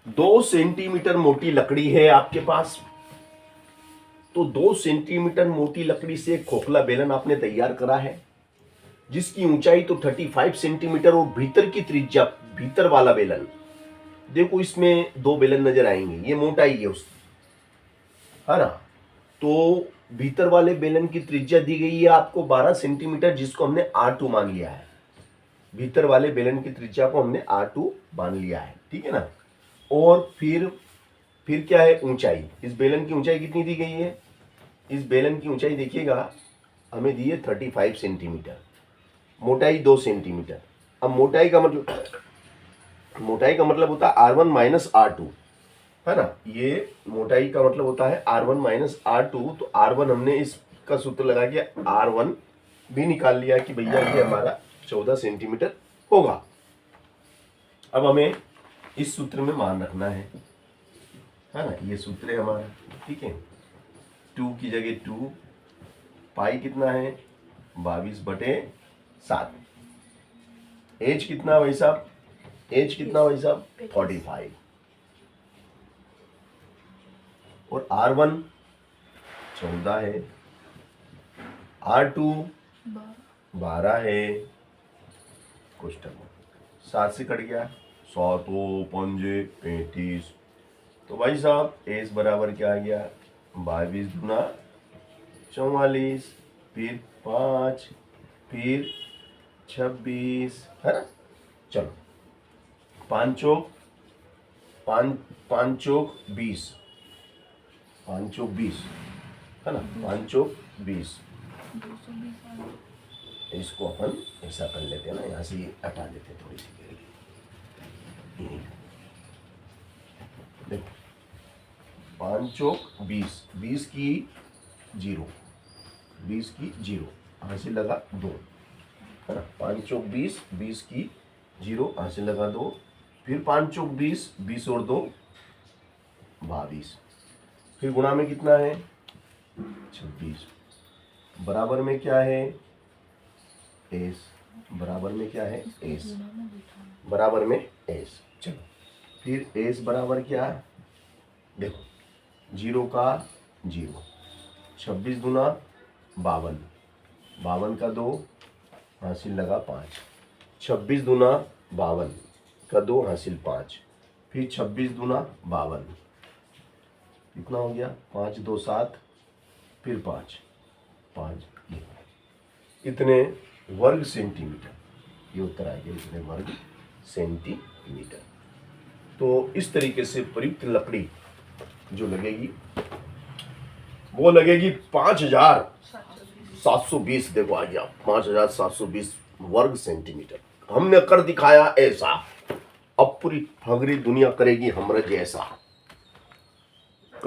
2 centimetre मोटी लकड़ी है आपके पास, तो 2 सेंटीमीटर मोटी लकड़ी से एक खोखला बेलन आपने तैयार करा है, जिसकी ऊंचाई तो 35 सेंटीमीटर और भीतर की त्रिज्या, भीतर वाला बेलन देखो, इसमें 2 बेलन नजर आएंगे, ये मोटाई है उसकी, है ना। तो भीतर वाले बेलन की त्रिज्या दी गई है आपको 12 सेंटीमीटर, जिसको हमने R2 मान लिया है। भीतर वाले बेलन की त्रिज्या को हमने R2 मान लिया है, ठीक है ना। और फिर क्या है, ऊंचाई। इस बेलन की ऊंचाई कितनी दी गई है? इस बेलन की ऊंचाई देखिएगा, हमें दी है 35 सेंटीमीटर, मोटाई 2 सेंटीमीटर। अब मोटाई का मतलब होता है R1 माइनस R2, है ना। ये मोटाई का मतलब होता है R1 माइनस R2। तो R1 हमने इसका सूत्र लगा के R1 भी निकाल लिया कि भैया ये हमारा 14 सेंटीमीटर होगा। अब हमें इस सूत्र में मान रखना है ना, ये सूत्र है हमारा, ठीक है। 2 की जगह 2, पाई कितना है 22/7। एज कितना भाई साहब? एज कितना भाई साहब? 45। और R1 14 है, R2 12 है, क्वेश्चन 7 से कट गया, 7 पंजे 35। तो भाई साहब एज बराबर क्या आ गया? 22 गुना 44, फिर 5, फिर 26, है ना। चलो, 5 चौक 20, 5 चौक 20, है ना, 5 चौक 20। इसको अपन ऐसा कर लेते हैं ना, यहाँ से ये हटा देते हैं थोड़ी सी देर के लिए। देखो 5 चौक 20, 20 की 0, 20 की 0, यहाँ से लगा 2, है ना। 5 चौक 20, 20 की 0, यहाँ से लगा 2, फिर 5 चौक 20, 20 और 2 22, फिर गुणा में कितना है 26, बराबर में क्या है एस, बराबर में क्या है एस, बराबर में एस। चलो, फिर एस बराबर क्या है, देखो 0 का 0, 26 गुना 52, 52 का 2, हासिल लगा 5, 26 गुना 52 का 2, हासिल 5, फिर 26 गुना 52 कितना हो गया 5 2 7, फिर 5 5, इतने वर्ग सेंटीमीटर, ये उत्तर आ गया, इतने वर्ग सेंटीमीटर। तो इस तरीके से प्रयुक्त लकड़ी जो लगेगी वो लगेगी 5720, देखो आ गया 5720 वर्ग सेंटीमीटर। हमने कर दिखाया ऐसा, अब पूरी भगरी दुनिया करेगी हमरा जैसा।